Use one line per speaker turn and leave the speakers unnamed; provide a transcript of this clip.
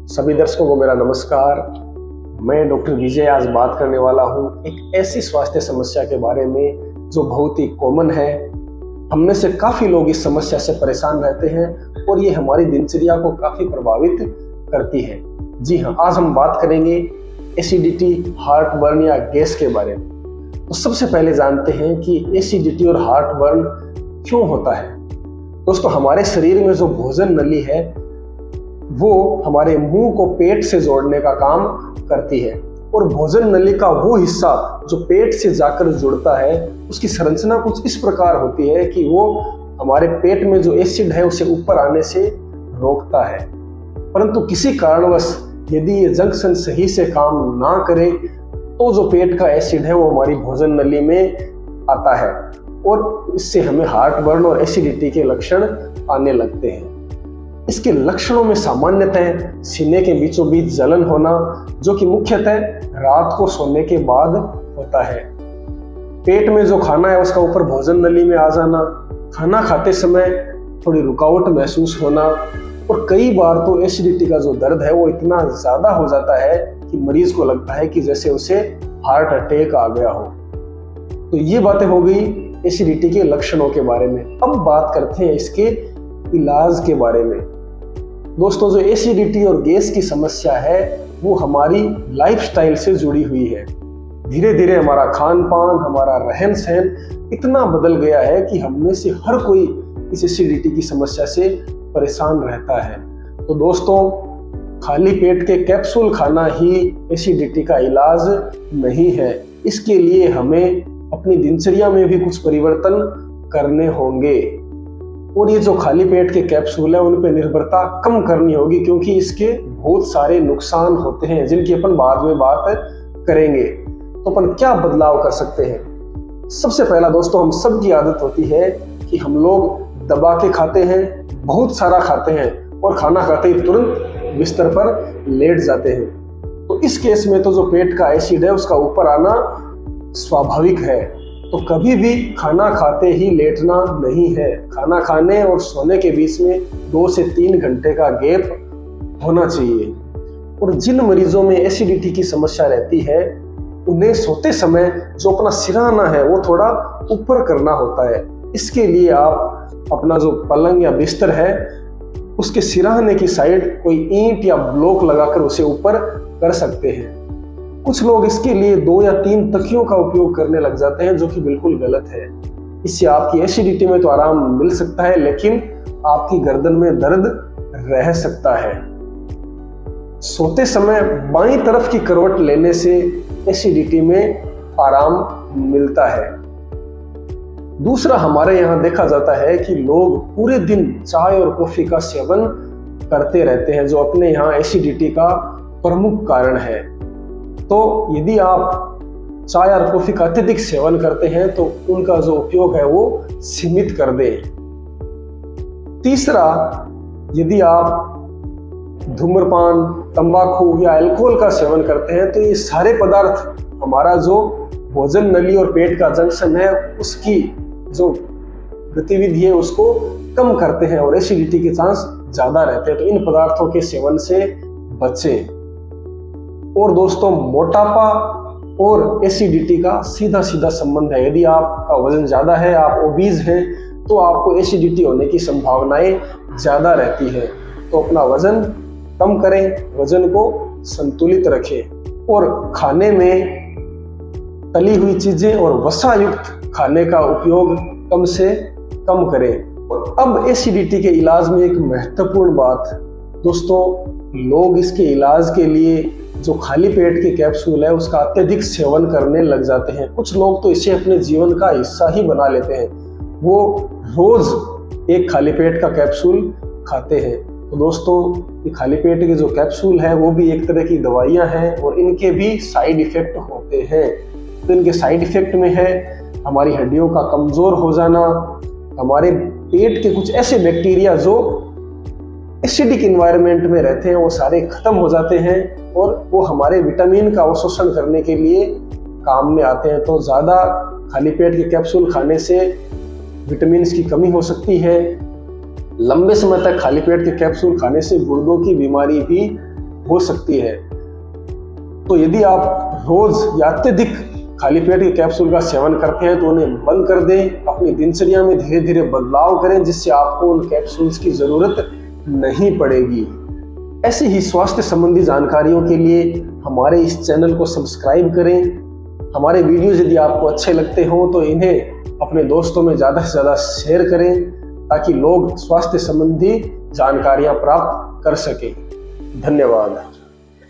सभी दर्शकों को मेरा नमस्कार। मैं डॉक्टर विजय आज बात करने वाला हूँ एक ऐसी स्वास्थ्य समस्या के बारे में जो बहुत ही कॉमन है। हम में से काफ़ी लोग इस समस्या से परेशान रहते हैं और ये हमारी दिनचर्या को काफ़ी प्रभावित करती है। जी हाँ, आज हम बात करेंगे एसिडिटी, हार्ट बर्न या गैस के बारे में। तो सबसे पहले जानते हैं कि एसिडिटी और हार्ट बर्न क्यों होता है। दोस्तों, हमारे शरीर में जो भोजन नली है वो हमारे मुंह को पेट से जोड़ने का काम करती है और भोजन नली का वो हिस्सा जो पेट से जाकर जुड़ता है उसकी संरचना कुछ इस प्रकार होती है कि वो हमारे पेट में जो एसिड है उसे ऊपर आने से रोकता है। परंतु किसी कारणवश यदि ये जंक्शन सही से काम ना करे तो जो पेट का एसिड है वो हमारी भोजन नली में आता है और इससे हमें हार्ट बर्न और एसिडिटी के लक्षण आने लगते हैं। इसके लक्षणों में सामान्यतः सीने के बीचों बीच जलन होना, जो कि मुख्यतः रात को सोने के बाद होता है। पेट में जो खाना है उसका ऊपर भोजन नली में आ जाना, खाना खाते समय थोड़ी रुकावट महसूस होना और कई बार तो एसिडिटी का जो दर्द है वो इतना ज़्यादा हो जाता है कि मरीज को लगता है कि जैसे उसे हार्ट अटैक आ गया हो। तो ये बातें हो गई एसिडिटी के लक्षणों के बारे में। अब बात करते हैं इसके इलाज के बारे में। दोस्तों, जो एसिडिटी और गैस की समस्या है वो हमारी लाइफस्टाइल से जुड़ी हुई है। धीरे धीरे हमारा खान पान, हमारा रहन सहन इतना बदल गया है कि हम में से हर कोई इस एसिडिटी की समस्या से परेशान रहता है। तो दोस्तों, खाली पेट के कैप्सूल खाना ही एसिडिटी का इलाज नहीं है। इसके लिए हमें अपनी दिनचर्या में भी कुछ परिवर्तन करने होंगे और ये जो खाली पेट के कैप्सूल है उन पर निर्भरता कम करनी होगी, क्योंकि इसके बहुत सारे नुकसान होते हैं जिनकी अपन बाद में बात करेंगे। तो अपन क्या बदलाव कर सकते हैं। सबसे पहला दोस्तों, हम सब की आदत होती है कि हम लोग दबा के खाते हैं, बहुत सारा खाते हैं और खाना खाते ही तुरंत बिस्तर पर लेट जाते हैं। तो इस केस में तो जो पेट का एसिड है उसका ऊपर आना स्वाभाविक है। तो कभी भी खाना खाते ही लेटना नहीं है। खाना खाने और सोने के बीच में 2 से 3 घंटे का गैप होना चाहिए। और जिन मरीजों में एसिडिटी की समस्या रहती है उन्हें सोते समय जो अपना सिरहाना है वो थोड़ा ऊपर करना होता है। इसके लिए आप अपना जो पलंग या बिस्तर है उसके सिरहाने की साइड कोई ईंट या ब्लॉक लगाकर उसे ऊपर कर सकते हैं। कुछ लोग इसके लिए 2 या 3 तकियों का उपयोग करने लग जाते हैं, जो कि बिल्कुल गलत है। इससे आपकी एसिडिटी में तो आराम मिल सकता है लेकिन आपकी गर्दन में दर्द रह सकता है। सोते समय बाईं तरफ की करवट लेने से एसिडिटी में आराम मिलता है। दूसरा, हमारे यहाँ देखा जाता है कि लोग पूरे दिन चाय और कॉफी का सेवन करते रहते हैं, जो अपने यहाँ एसिडिटी का प्रमुख कारण है। तो यदि आप चाय और कॉफी का अत्यधिक सेवन करते हैं तो उनका जो उपयोग है वो सीमित कर दें। तीसरा, यदि आप धूम्रपान, तंबाकू या अल्कोहल का सेवन करते हैं तो ये सारे पदार्थ हमारा जो भोजन नली और पेट का जंक्शन है उसकी जो गतिविधि है उसको कम करते हैं और एसिडिटी के चांस ज़्यादा रहते हैं। तो इन पदार्थों के सेवन से बचें। और दोस्तों, मोटापा और एसिडिटी का सीधा सीधा संबंध है। यदि आपका वजन ज़्यादा है, आप ओबीज हैं, तो आपको एसिडिटी होने की संभावनाएं ज़्यादा रहती है। तो अपना वजन कम करें, वजन को संतुलित रखें और खाने में तली हुई चीज़ें और वसा युक्त खाने का उपयोग कम से कम करें। और अब एसिडिटी के इलाज में एक महत्वपूर्ण बात दोस्तों, लोग इसके इलाज के लिए जो खाली पेट के कैप्सूल है उसका अत्यधिक सेवन करने लग जाते हैं। कुछ लोग तो इसे अपने जीवन का हिस्सा ही बना लेते हैं। वो रोज एक खाली पेट का कैप्सूल खाते हैं। तो दोस्तों, ये खाली पेट के जो कैप्सूल है वो भी एक तरह की दवाइयाँ हैं और इनके भी साइड इफेक्ट होते हैं। तो इनके साइड इफेक्ट में है हमारी हड्डियों का कमज़ोर हो जाना, हमारे पेट के कुछ ऐसे बैक्टीरिया जो एसिडिक इन्वायरमेंट में रहते हैं वो सारे खत्म हो जाते हैं और वो हमारे विटामिन का अवशोषण करने के लिए काम में आते हैं। तो ज़्यादा खाली पेट के कैप्सूल खाने से विटामिन की कमी हो सकती है। लंबे समय तक खाली पेट के कैप्सूल खाने से गुर्दों की बीमारी भी हो सकती है। तो यदि आप रोज या अत्यधिक खाली पेट के कैप्सूल का सेवन करते हैं तो उन्हें बंद कर दें। अपनी दिनचर्या में धीरे धीरे बदलाव करें जिससे आपको उन कैप्सूल्स की जरूरत नहीं पड़ेगी। ऐसी ही स्वास्थ्य संबंधी जानकारियों के लिए हमारे इस चैनल को सब्सक्राइब करें। हमारे वीडियोज यदि आपको अच्छे लगते हों तो इन्हें अपने दोस्तों में ज़्यादा से ज़्यादा शेयर करें ताकि लोग स्वास्थ्य संबंधी जानकारियां प्राप्त कर सकें। धन्यवाद।